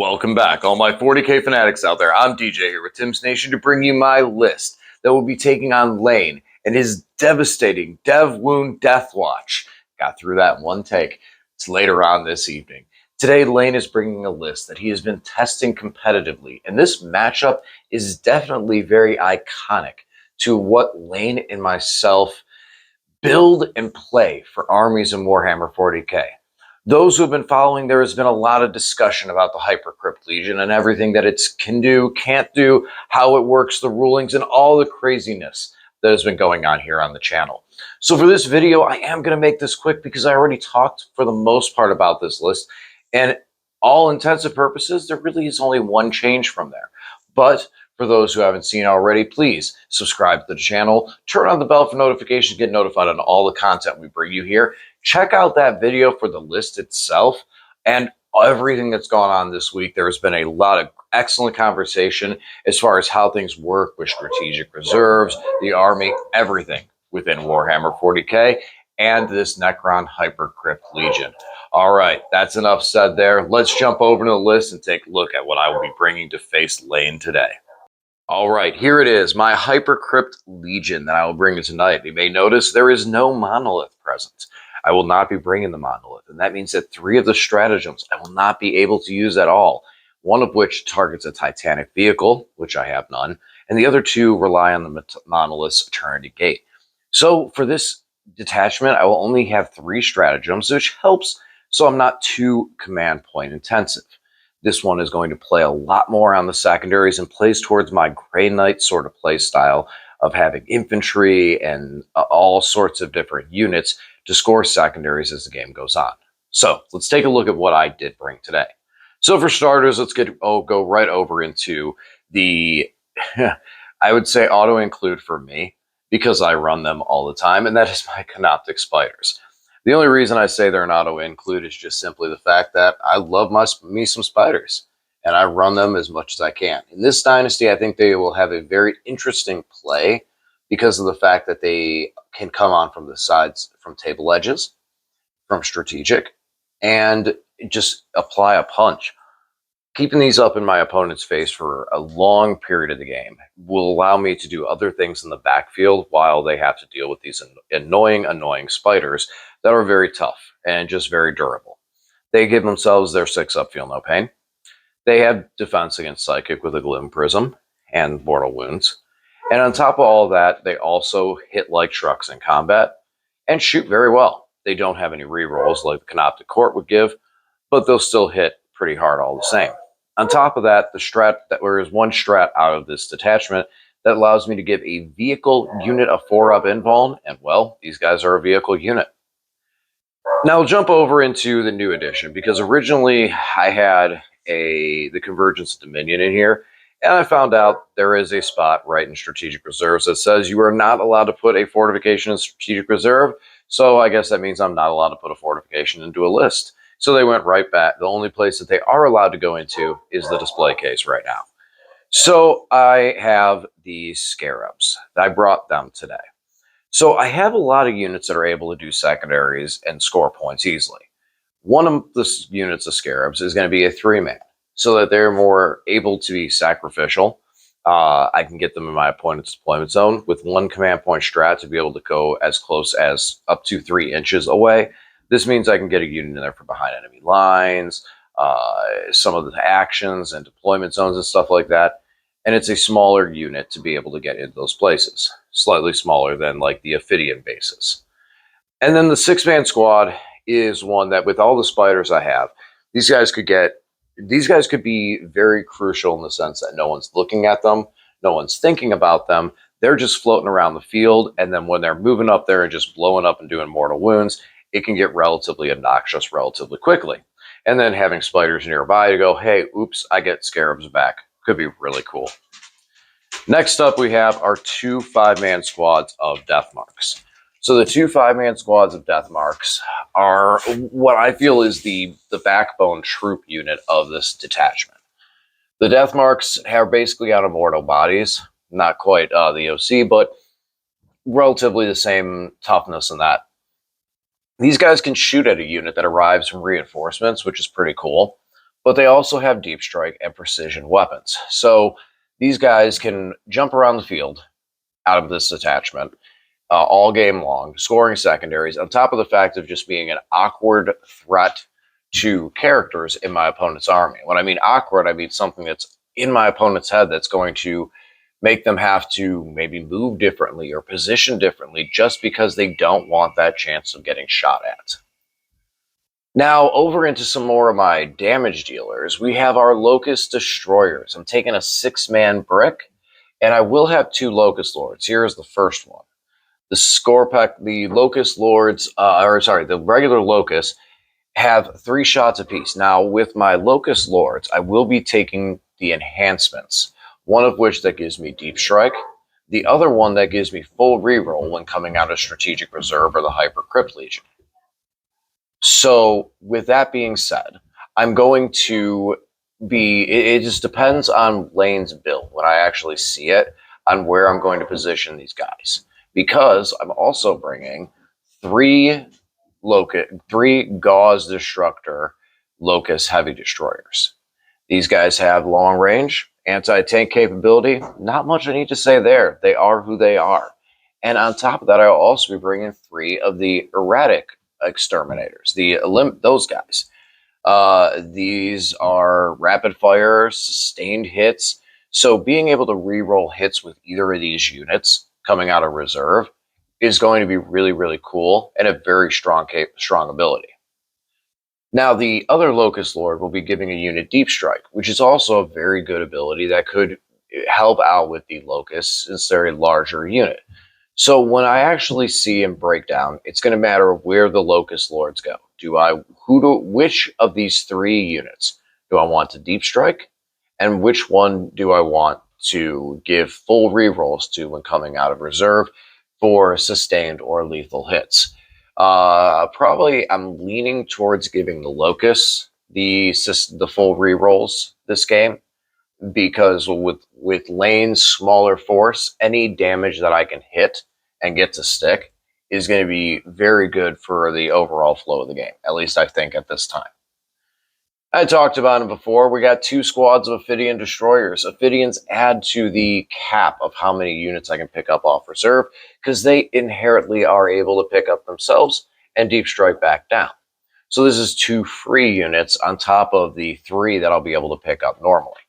Welcome back, all my 40k fanatics out there. I'm DJ here with Tim's Nation to bring you my list that will be taking on Lane and his devastating Dev Wound DeathWatch. Got through that in one take. It's later on this evening. Today, Lane is bringing a list that he has been testing competitively, and this matchup is definitely very iconic to what Lane and myself build and play for armies in Warhammer 40k. Those who have been following, there has been a lot of discussion about the Hypercrypt Legion and everything that it can do, can't do, how it works, the rulings, and all the craziness that has been going on here on the channel. So for this video, I am going to make this quick because I already talked for the most part about this list, and all intents and purposes, there really is only one change from there. But for those who haven't seen already, please subscribe to the channel, turn on the bell for notifications, get notified on all the content we bring you here. Check out that video for the list itself and everything that's gone on this week. There has been a lot of excellent conversation as far as how things work with strategic reserves, the army, everything within Warhammer 40k, and this Necron Hypercrypt Legion. All right, that's enough said there. Let's jump over to the list and take a look at what I will be bringing to face Lane today. All right, here it is, my Hypercrypt Legion that I will bring tonight. You may notice there is no monolith present. I will not be bringing the monolith, and that means that 3 of the stratagems I will not be able to use at all, one of which targets a Titanic vehicle, which I have none, and the other 2 rely on the monolith's Eternity Gate. So for this detachment, I will only have 3 stratagems, which helps so I'm not too command point intensive. This one is going to play a lot more on the secondaries and plays towards my Grey Knight sort of play style of having infantry and all sorts of different units to score secondaries as the game goes on. So let's take a look at what I did bring today. So for starters, let's go right over into the, I would say auto-include for me, because I run them all the time, and that is my Canoptek spiders. The only reason I say they're an auto-include is just simply the fact that I love me some spiders, and I run them as much as I can. In this dynasty, I think they will have a very interesting play because of the fact that they can come on from the sides, from table edges, from strategic, and just apply a punch. Keeping these up in my opponent's face for a long period of the game will allow me to do other things in the backfield while they have to deal with these annoying spiders that are very tough and just very durable. They give themselves their 6-up feel no pain. They have defense against psychic with a Glim Prism and mortal wounds. And on top of all that, they also hit like trucks in combat and shoot very well. They don't have any rerolls like the Canoptek Court would give, but they'll still hit pretty hard all the same. On top of that, there is one strat out of this detachment that allows me to give a vehicle unit a 4-up invuln, and well, these guys are a vehicle unit. Now we'll jump over into the new edition, because originally I had the Convergence of Dominion in here, and I found out there is a spot right in Strategic Reserves that says you are not allowed to put a fortification in Strategic Reserve, so I guess that means I'm not allowed to put a fortification into a list. So they went right back. The only place that they are allowed to go into is the display case right now. So I have these scarabs. I brought them today. So I have a lot of units that are able to do secondaries and score points easily. One of the units of scarabs is going to be a 3-man, so that they're more able to be sacrificial. I can get them in my opponent's deployment zone with 1 command point strat to be able to go as close as up to 3 inches away. This means I can get a unit in there from behind enemy lines, some of the actions and deployment zones and stuff like that. And it's a smaller unit to be able to get into those places. Slightly smaller than like the Ophidian bases. And then the 6-man squad is one that, with all the spiders I have, these guys could be very crucial in the sense that no one's looking at them, no one's thinking about them. They're just floating around the field, and then when they're moving up there and just blowing up and doing mortal wounds, it can get relatively obnoxious relatively quickly. And then having spiders nearby to go, hey, oops, I get scarabs back. Could be really cool. Next up, we have our 2 5-man squads of Deathmarks. So the 2 5-man squads of Deathmarks are what I feel is the backbone troop unit of this detachment. The Deathmarks are basically on immortal bodies, not quite the OC, but relatively the same toughness in that. These guys can shoot at a unit that arrives from reinforcements, which is pretty cool. but they also have deep strike and precision weapons. So these guys can jump around the field out of this attachment all game long, scoring secondaries, on top of the fact of just being an awkward threat to characters in my opponent's army. When I mean awkward, I mean something that's in my opponent's head that's going to make them have to maybe move differently or position differently just because they don't want that chance of getting shot at. Now, over into some more of my damage dealers, we have our Locust Destroyers. I'm taking a 6-man brick, and I will have 2 Locust Lords. Here's the first one. The Locust Lords, the regular Locusts have 3 shots apiece. Now, with my Locust Lords, I will be taking the enhancements, one of which that gives me Deep Strike, the other one that gives me full reroll when coming out of Strategic Reserve or the Hypercrypt Legion. So, with that being said, I'm going to it just depends on Lane's build when I actually see it on where I'm going to position these guys. Because I'm also bringing 3 Gauze Destructor Locust Heavy Destroyers. These guys have long range, anti-tank capability. Not much I need to say there. They are who they are. And on top of that, I'll also be bringing 3 of the Erratic Exterminators, those guys. These are rapid fire, sustained hits. So being able to reroll hits with either of these units coming out of reserve is going to be really, really cool and a very strong ability. Now, the other Locust Lord will be giving a unit Deep Strike, which is also a very good ability that could help out with the Locusts since they're a larger unit. So when I actually see and break down, it's going to matter where the Locust Lords go. Which of these 3 units do I want to Deep Strike, and which one do I want to give full rerolls to when coming out of reserve for sustained or lethal hits? Probably I'm leaning towards giving the Locusts the full rerolls this game, because with Lane's smaller force, any damage that I can hit and get to stick is going to be very good for the overall flow of the game, at least I think at this time. I talked about it before. We got 2 squads of Ophidian Destroyers. Ophidians add to the cap of how many units I can pick up off reserve, because they inherently are able to pick up themselves and Deep Strike back down. So this is 2 free units on top of the 3 that I'll be able to pick up normally.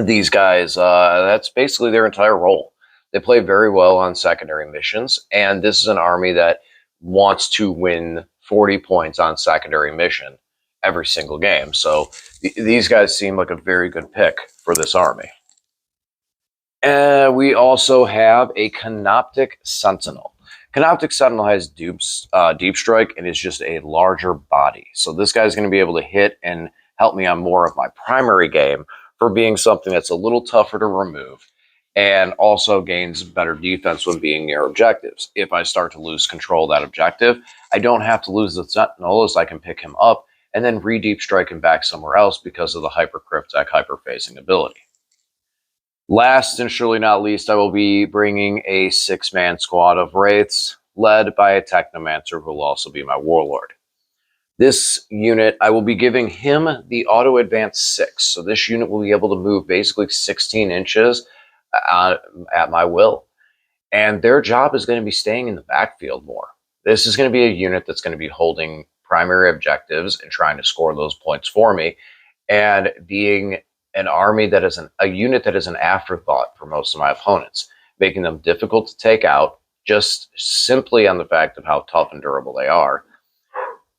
These guys, that's basically their entire role. They play very well on secondary missions, and this is an army that wants to win 40 points on secondary mission every single game. So these guys seem like a very good pick for this army. And we also have a Canoptek Sentinel. Canoptek Sentinel has Deep Strike and is just a larger body. So this guy's going to be able to hit and help me on more of my primary game for being something that's a little tougher to remove and also gains better defense when being near objectives. If I start to lose control of that objective, I don't have to lose the Sentinel, as I can pick him up and then re-Deep Strike him back somewhere else because of the Hypercrypt hyper-phasing ability. Last and surely not least, I will be bringing a 6-man squad of Wraiths, led by a Technomancer who will also be my Warlord. This unit, I will be giving him the Auto Advance 6, so this unit will be able to move basically 16 inches at my will. And their job is going to be staying in the backfield more. This is going to be a unit that's going to be holding primary objectives and trying to score those points for me, and being an army that is a unit that is an afterthought for most of my opponents, making them difficult to take out just simply on the fact of how tough and durable they are,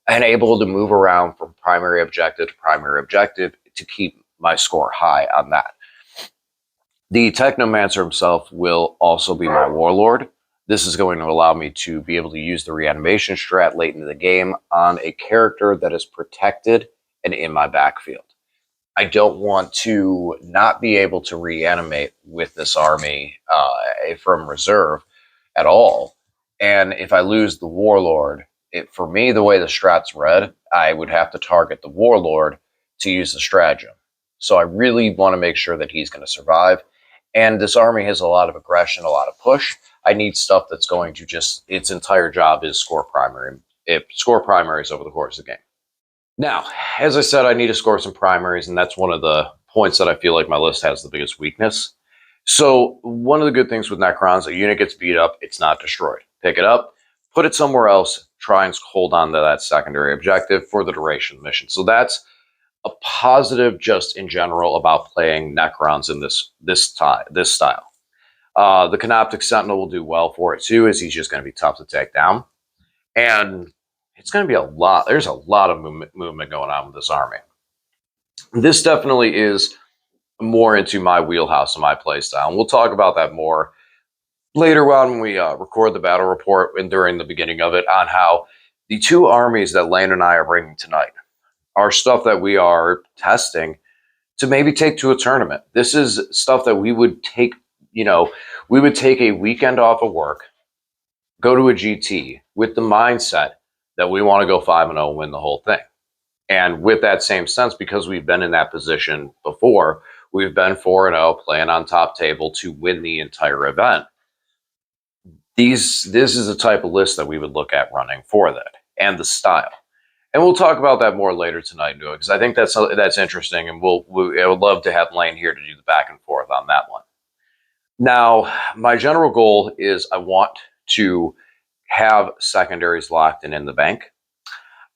and able to move around from primary objective to primary objective to keep my score high on that. The Technomancer himself will also be my Warlord. This is going to allow me to be able to use the reanimation strat late into the game on a character that is protected and in my backfield. I don't want to not be able to reanimate with this army from reserve at all. And if I lose the Warlord, for me, the way the strat's read, I would have to target the Warlord to use the stratagem. So I really want to make sure that he's going to survive. And this army has a lot of aggression, a lot of push. I need stuff that's going to its entire job is score primaries over the course of the game. Now, as I said, I need to score some primaries, and that's one of the points that I feel like my list has the biggest weakness. So one of the good things with Necrons, a unit gets beat up, it's not destroyed. Pick it up, put it somewhere else, try and hold on to that secondary objective for the duration of the mission. So that's a positive just in general about playing Necrons in this style. The Canoptek Sentinel will do well for it too, as he's just going to be tough to take down. And it's going to be a lot. There's a lot of movement going on with this army. This definitely is more into my wheelhouse and my play style. And we'll talk about that more later on when we record the battle report and during the beginning of it on how the two armies that Lane and I are bringing tonight are stuff that we are testing to maybe take to a tournament. This is stuff that we would take, we would take a weekend off of work, go to a GT with the mindset that we want to go 5-0 and win the whole thing. And with that same sense, because we've been in that position before, we've been 4-0 playing on top table to win the entire event. This is the type of list that we would look at running for that and the style. And we'll talk about that more later tonight, because I think that's interesting, and I would love to have Lane here to do the back and forth on that one. Now, my general goal is I want to have secondaries locked and in the bank.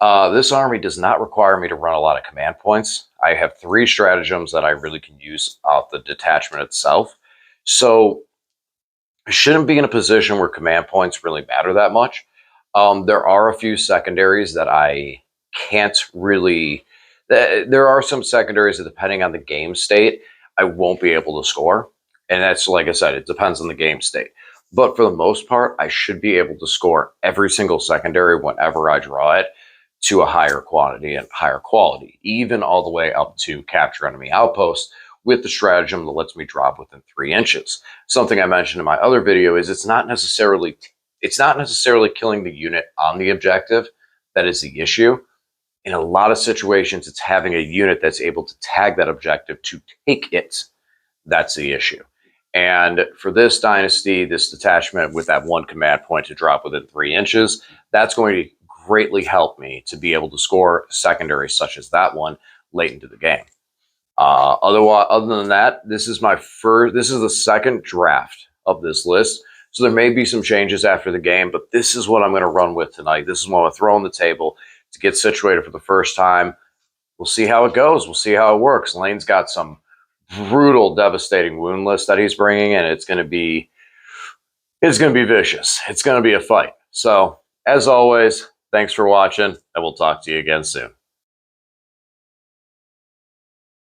This army does not require me to run a lot of command points. I have 3 stratagems that I really can use off the detachment itself. So I shouldn't be in a position where command points really matter that much. There are a few secondaries that I can't really... There are some secondaries that, depending on the game state, I won't be able to score. And that's, like I said, it depends on the game state. But for the most part, I should be able to score every single secondary whenever I draw it to a higher quantity and higher quality, even all the way up to capture enemy outposts with the stratagem that lets me drop within 3 inches. Something I mentioned in my other video is it's not necessarily killing the unit on the objective that is the issue. In a lot of situations, it's having a unit that's able to tag that objective to take it. That's the issue. And for this dynasty, this detachment with that 1 command point to drop within 3 inches, that's going to greatly help me to be able to score secondaries such as that one late into the game. Other than that, this is the second draft of this list. So there may be some changes after the game, but this is what I'm going to run with tonight. This is what I'm going to throw on the table to get situated for the first time. We'll see how it goes. We'll see how it works. Lane's got some brutal, devastating wound list that he's bringing in. It's going to be vicious. It's going to be a fight. So, as always, thanks for watching, and we'll talk to you again soon.